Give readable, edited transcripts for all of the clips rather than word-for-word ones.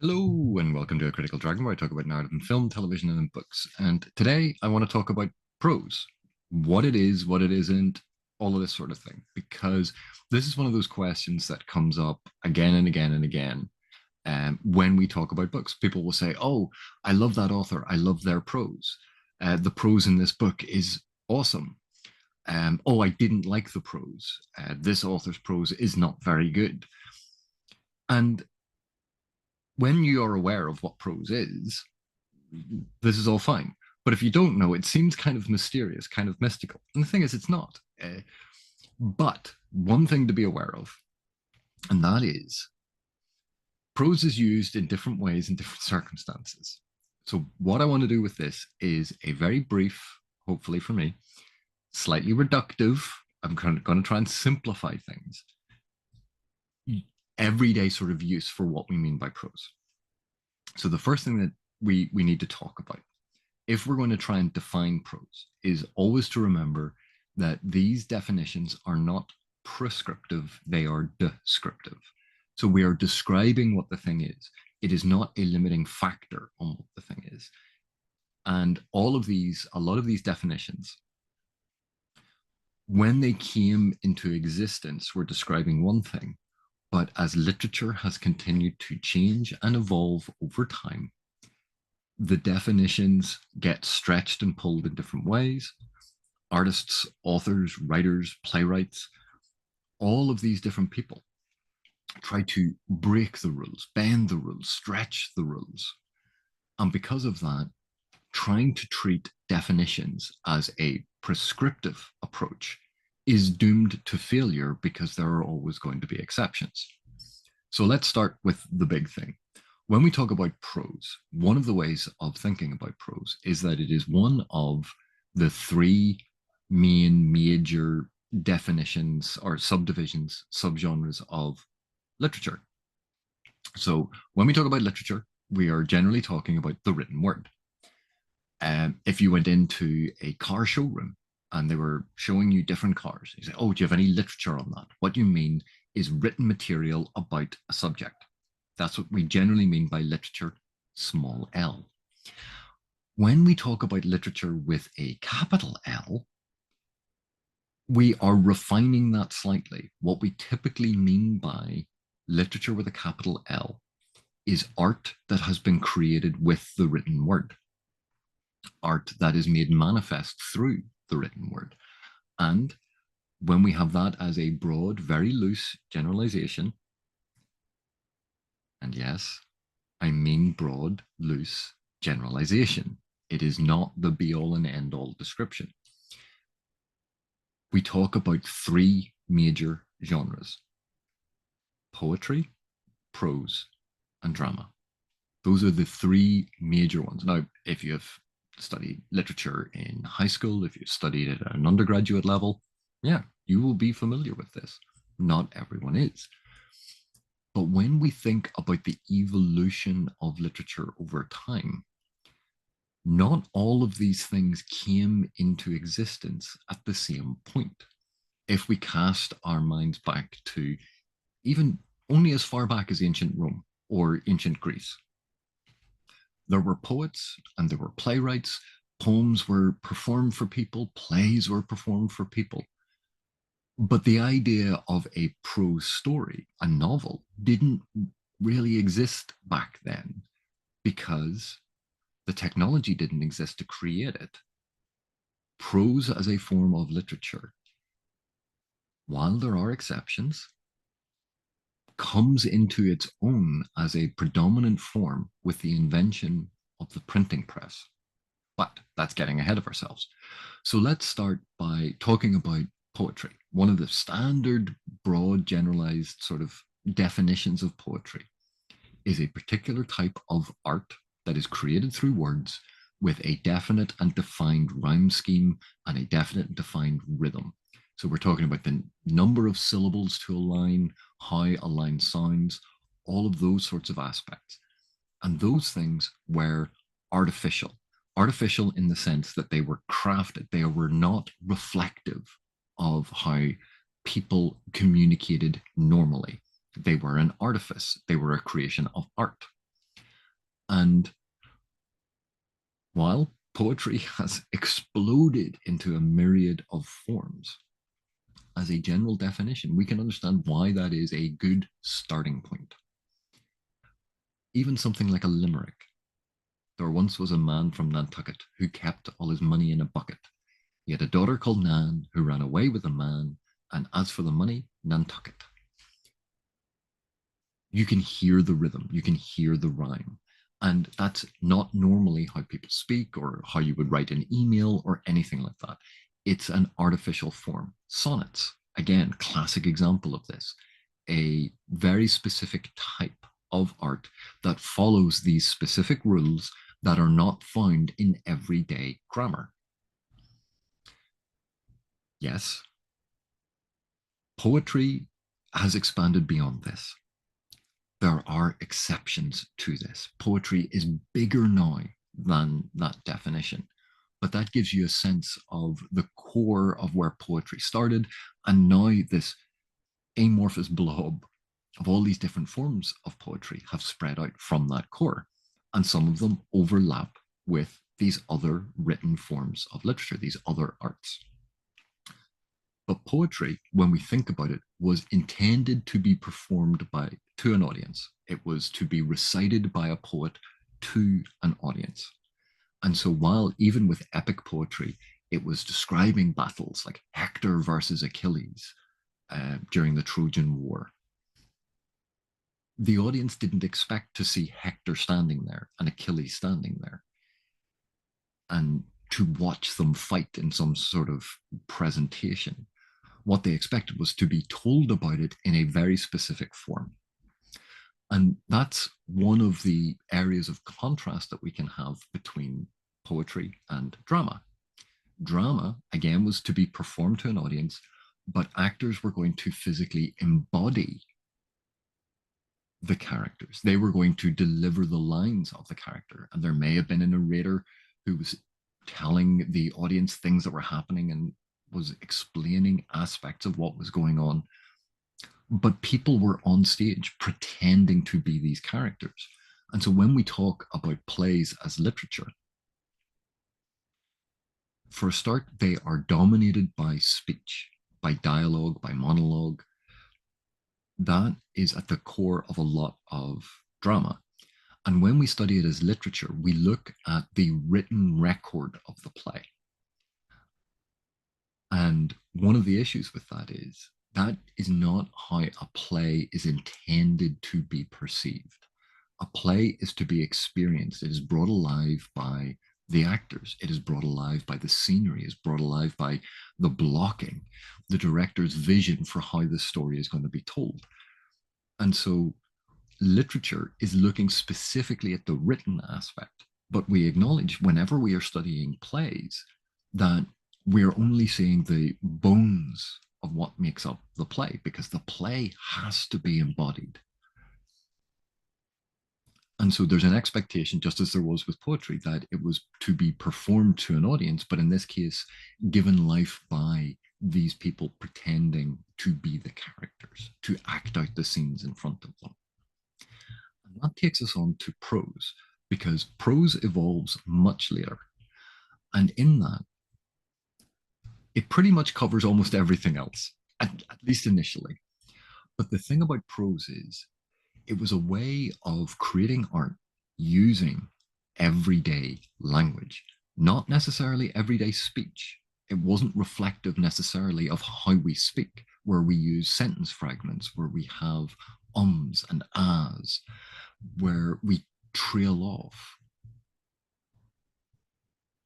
Hello and welcome to A Critical Dragon, where I talk about narrative in film, television, and in books. And today I want to talk about prose, what it is, what it isn't, all of this sort of thing, because this is one of those questions that comes up again and again and again. When we talk about books, people will say, "Oh, I love that author. I love their prose. The prose in this book is awesome. Oh, I didn't like the prose. This author's prose is not very good." And when you are aware of what prose is, this is all fine. But if you don't know, it seems kind of mysterious, kind of mystical. And the thing is, it's not. But one thing to be aware of, and that is prose is used in different ways in different circumstances. So, what I want to do with this is a very brief, hopefully for me, slightly reductive. I'm going to try and simplify things. Everyday sort of use for what we mean by prose. So, the first thing that we need to talk about, if we're going to try and define prose, is always to remember that these definitions are not prescriptive, they are descriptive. So we are describing what the thing is. It is not a limiting factor on what the thing is. And a lot of these definitions, when they came into existence, were describing one thing. But as literature has continued to change and evolve over time, the definitions get stretched and pulled in different ways. Artists, authors, writers, playwrights, all of these different people try to break the rules, bend the rules, stretch the rules. And because of that, trying to treat definitions as a prescriptive approach is doomed to failure because there are always going to be exceptions. So let's start with the big thing. When we talk about prose, one of the ways of thinking about prose is that it is one of the three main major definitions or subdivisions, subgenres of literature. So when we talk about literature, we are generally talking about the written word. If you went into a car showroom and they were showing you different cars, you say, "Oh, do you have any literature on that?" What you mean is written material about a subject. That's what we generally mean by literature, small l. When we talk about literature with a capital L, we are refining that slightly. What we typically mean by literature with a capital L is art that has been created with the written word, art that is made manifest through the written word. And when we have that as a broad, very loose generalization, and yes, I mean broad, loose generalization, it is not the be all and end all description. We talk about three major genres: poetry, prose, and drama. Those are the three major ones. Now, if you have studied literature in high school, if you've studied it at an undergraduate level, yeah, you will be familiar with this. Not everyone is. But when we think about the evolution of literature over time, not all of these things came into existence at the same point. If we cast our minds back to even only as far back as ancient Rome or ancient Greece, there were poets and there were playwrights. Poems were performed for people, plays were performed for people. But the idea of a prose story, a novel, didn't really exist back then because the technology didn't exist to create it. Prose as a form of literature, while there are exceptions, comes into its own as a predominant form with the invention of the printing press. But that's getting ahead of ourselves. So let's start by talking about poetry. One of the standard, broad, generalized sort of definitions of poetry is a particular type of art that is created through words with a definite and defined rhyme scheme and a definite and defined rhythm. So we're talking about the number of syllables to a line, how a line sounds, all of those sorts of aspects. And those things were artificial. Artificial in the sense that they were crafted. They were not reflective of how people communicated normally. They were an artifice. They were a creation of art. And while poetry has exploded into a myriad of forms, as a general definition, we can understand why that is a good starting point. Even something like a limerick. There once was a man from Nantucket who kept all his money in a bucket. He had a daughter called Nan who ran away with a man, and as for the money, Nantucket. You can hear the rhythm, you can hear the rhyme. And that's not normally how people speak or how you would write an email or anything like that. It's an artificial form. Sonnets, again, classic example of this. A very specific type of art that follows these specific rules that are not found in everyday grammar. Yes, poetry has expanded beyond this. There are exceptions to this. Poetry is bigger now than that definition, but that gives you a sense of the core of where poetry started. And now this amorphous blob of all these different forms of poetry have spread out from that core. And some of them overlap with these other written forms of literature, these other arts. But poetry, when we think about it, was intended to be performed to an audience. It was to be recited by a poet to an audience. And so while even with epic poetry, it was describing battles like Hector versus Achilles during the Trojan War, the audience didn't expect to see Hector standing there and Achilles standing there and to watch them fight in some sort of presentation. What they expected was to be told about it in a very specific form. And that's one of the areas of contrast that we can have between poetry and drama. Drama, again, was to be performed to an audience, but actors were going to physically embody the characters. They were going to deliver the lines of the character. And there may have been a narrator who was telling the audience things that were happening and was explaining aspects of what was going on. But people were on stage pretending to be these characters. And so when we talk about plays as literature, for a start, they are dominated by speech, by dialogue, by monologue. That is at the core of a lot of drama. And when we study it as literature, we look at the written record of the play. And one of the issues with that is not how a play is intended to be perceived. A play is to be experienced. It is brought alive by the actors. It is brought alive by the scenery. It is brought alive by the blocking, the director's vision for how the story is going to be told. And so literature is looking specifically at the written aspect. But we acknowledge whenever we are studying plays that we're only seeing the bones of what makes up the play, because the play has to be embodied. And so there's an expectation, just as there was with poetry, that it was to be performed to an audience, but in this case, given life by these people pretending to be the characters, to act out the scenes in front of them. And that takes us on to prose, because prose evolves much later. And in that, it pretty much covers almost everything else, at least initially. But the thing about prose is it was a way of creating art using everyday language, not necessarily everyday speech. It wasn't reflective necessarily of how we speak, where we use sentence fragments, where we have ums and ahs, where we trail off,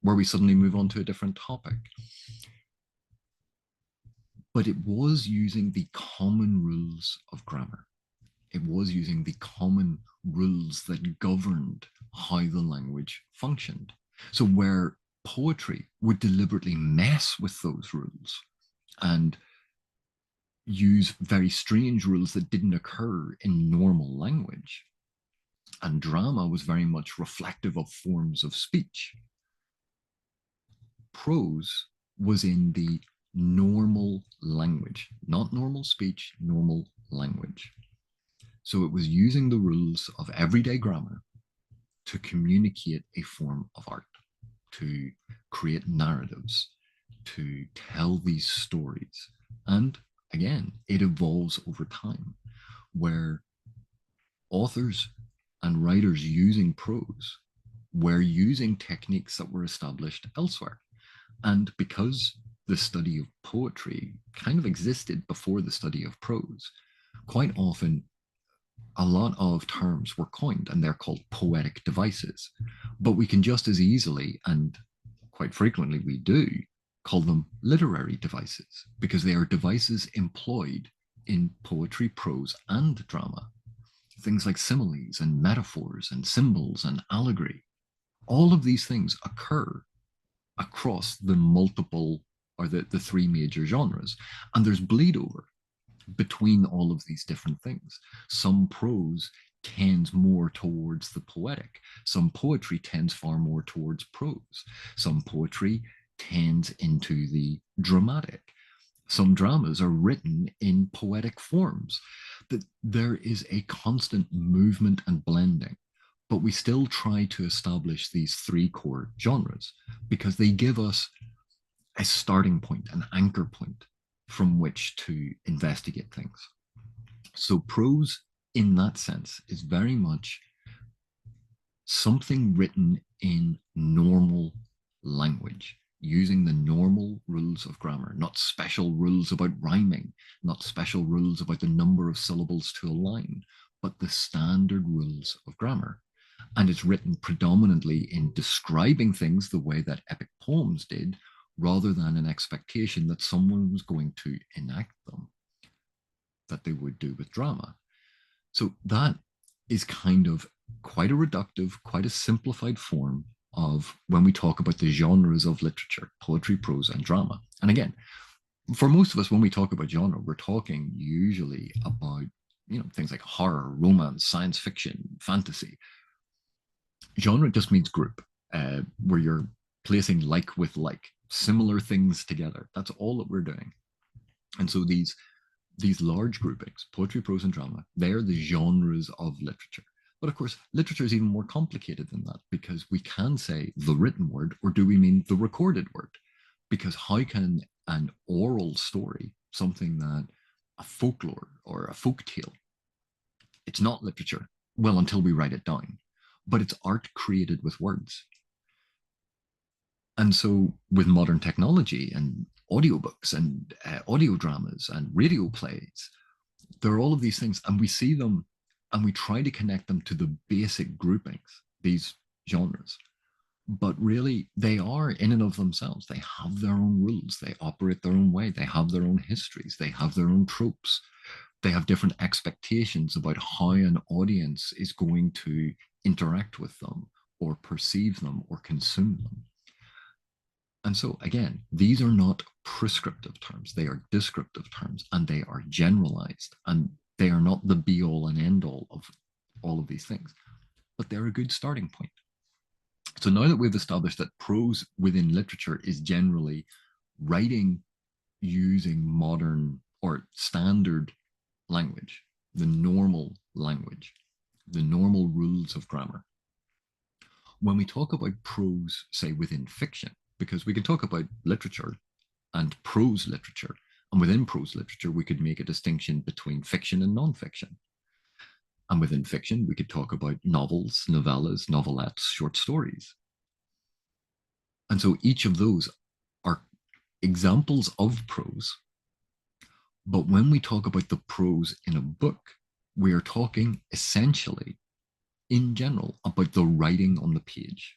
where we suddenly move on to a different topic. But it was using the common rules of grammar. It was using the common rules that governed how the language functioned. So where poetry would deliberately mess with those rules and use very strange rules that didn't occur in normal language, and drama was very much reflective of forms of speech, prose was in the normal language, not normal speech, normal language. So it was using the rules of everyday grammar to communicate a form of art, to create narratives, to tell these stories. And again, it evolves over time, where authors and writers using prose were using techniques that were established elsewhere. And because the study of poetry kind of existed before the study of prose, quite often a lot of terms were coined and they're called poetic devices. But we can just as easily, and quite frequently we do, call them literary devices because they are devices employed in poetry, prose, and drama. Things like similes and metaphors and symbols and allegory. All of these things occur across the multiple or the three major genres. And there's bleed over between all of these different things. Some prose tends more towards the poetic. Some poetry tends far more towards prose. Some poetry tends into the dramatic. Some dramas are written in poetic forms. That there is a constant movement and blending, but we still try to establish these three core genres because they give us a starting point, an anchor point from which to investigate things. So prose, in that sense, is very much something written in normal language, using the normal rules of grammar, not special rules about rhyming, not special rules about the number of syllables to a line, but the standard rules of grammar. And it's written predominantly in describing things the way that epic poems did, rather than an expectation that someone was going to enact them, that they would do with drama. So that is kind of quite a reductive, quite a simplified form of when we talk about the genres of literature, poetry, prose, and drama. And again, for most of us, when we talk about genre, we're talking usually about, things like horror, romance, science fiction, fantasy. Genre just means group, where you're placing like with like, similar things together. That's all that we're doing. And so these large groupings, poetry, prose, and drama, they're the genres of literature. But of course, literature is even more complicated than that because we can say the written word, or do we mean the recorded word? Because how can an oral story, something that a folklore or a folk tale, it's not literature, well, until we write it down, but it's art created with words. And so with modern technology and audiobooks and audio dramas and radio plays, there are all of these things, and we see them and we try to connect them to the basic groupings, these genres. But really, they are in and of themselves. They have their own rules. They operate their own way. They have their own histories. They have their own tropes. They have different expectations about how an audience is going to interact with them or perceive them or consume them. And so, again, these are not prescriptive terms, they are descriptive terms, and they are generalized, and they are not the be all and end all of these things, but they're a good starting point. So now that we've established that prose within literature is generally writing using modern or standard language, the normal language, the normal rules of grammar. When we talk about prose, say within fiction, because we can talk about literature and prose literature, and within prose literature, we could make a distinction between fiction and nonfiction. And within fiction, we could talk about novels, novellas, novelettes, short stories. And so each of those are examples of prose. But when we talk about the prose in a book, we are talking essentially, in general, about the writing on the page.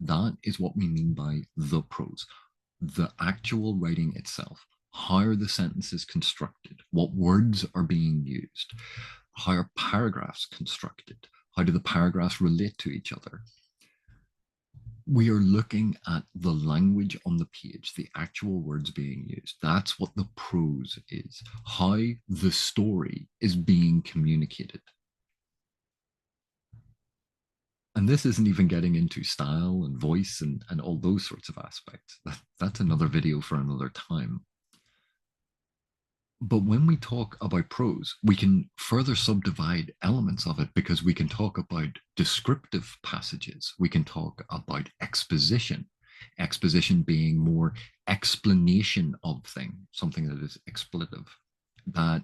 That is what we mean by the prose, the actual writing itself. How are the sentences constructed? What words are being used? How are paragraphs constructed? How do the paragraphs relate to each other? We are looking at the language on the page, the actual words being used. That's what the prose is, how the story is being communicated. And this isn't even getting into style and voice and all those sorts of aspects. That's another video for another time. But when we talk about prose, we can further subdivide elements of it because we can talk about descriptive passages. We can talk about exposition, exposition being more explanation of thing, something that is explicative, that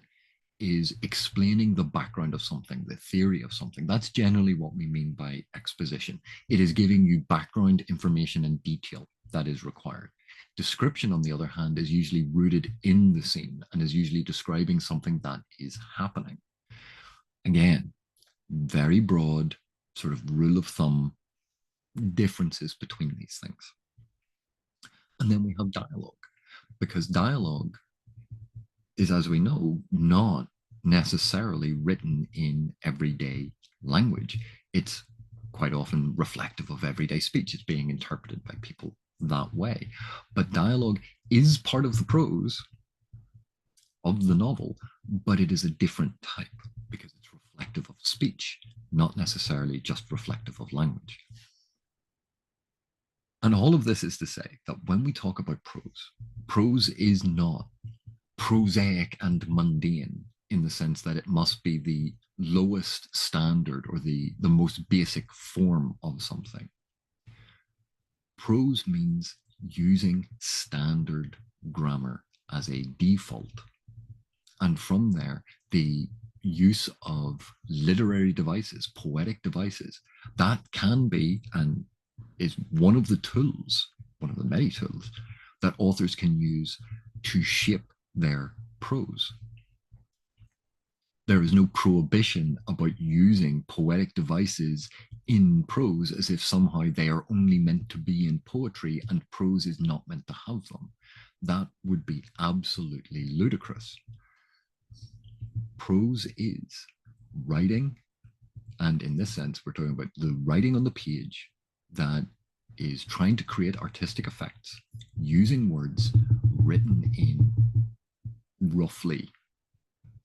is explaining the background of something, the theory of something. That's generally what we mean by exposition. It is giving you background information and detail that is required. Description, on the other hand, is usually rooted in the scene and is usually describing something that is happening. Again, very broad sort of rule of thumb differences between these things. And then we have dialogue, because dialogue is, as we know, not necessarily written in everyday language. It's quite often reflective of everyday speech. It's being interpreted by people that way. But dialogue is part of the prose of the novel, but it is a different type because it's reflective of speech, not necessarily just reflective of language. And all of this is to say that when we talk about prose, prose is not prosaic and mundane in the sense that it must be the lowest standard or the most basic form of something. Prose means using standard grammar as a default. And from there, the use of literary devices, poetic devices, that can be and is one of the tools, one of the many tools that authors can use to shape their prose. There is no prohibition about using poetic devices in prose as if somehow they are only meant to be in poetry and prose is not meant to have them. That would be absolutely ludicrous. Prose is writing, and in this sense, we're talking about the writing on the page that is trying to create artistic effects using words written in roughly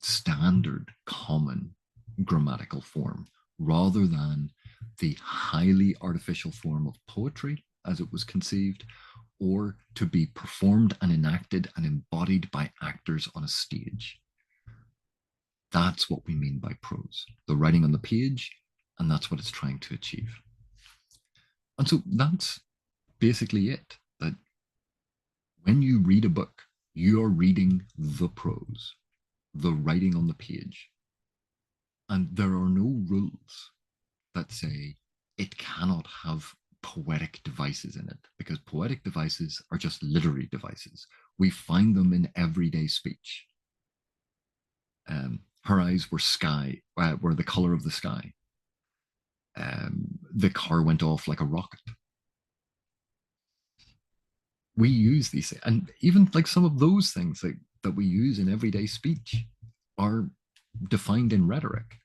standard, common grammatical form rather than the highly artificial form of poetry as it was conceived, or to be performed and enacted and embodied by actors on a stage. That's what we mean by prose, the writing on the page, and that's what it's trying to achieve. And so that's basically it. That when you read a book, you are reading the prose, the writing on the page. And there are no rules that say it cannot have poetic devices in it, because poetic devices are just literary devices. We find them in everyday speech. Her eyes were were the color of the sky. The car went off like a rocket. We use these, and even like some of those things that we use in everyday speech are defined in rhetoric,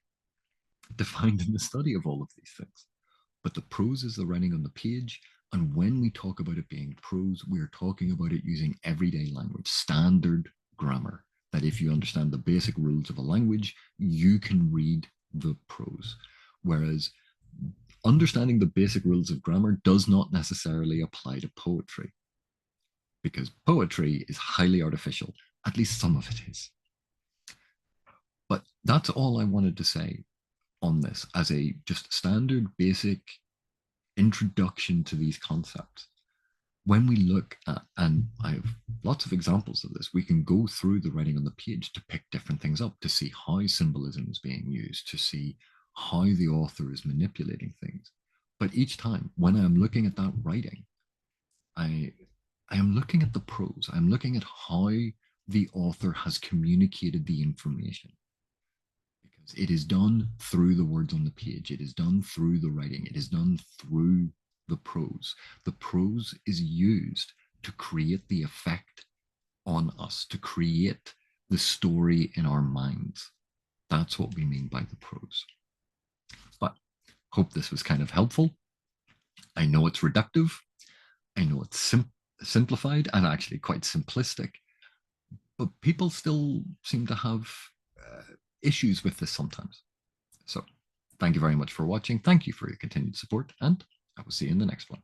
defined in the study of all of these things. But the prose is the writing on the page. And when we talk about it being prose, we're talking about it using everyday language, standard grammar, that if you understand the basic rules of a language, you can read the prose. Whereas understanding the basic rules of grammar does not necessarily apply to poetry, because poetry is highly artificial. At least some of it is. But that's all I wanted to say on this as a just standard basic introduction to these concepts. When we look at, and I have lots of examples of this, we can go through the writing on the page to pick different things up, to see how symbolism is being used, to see how the author is manipulating things. But each time when I'm looking at that writing, I am looking at the prose. I'm looking at how the author has communicated the information. Because it is done through the words on the page. It is done through the writing. It is done through the prose. The prose is used to create the effect on us, to create the story in our minds. That's what we mean by the prose. But hope this was kind of helpful. I know it's reductive. I know it's simplified and actually quite simplistic, but people still seem to have issues with this sometimes. So thank you very much for watching. Thank you for your continued support, and I will see you in the next one.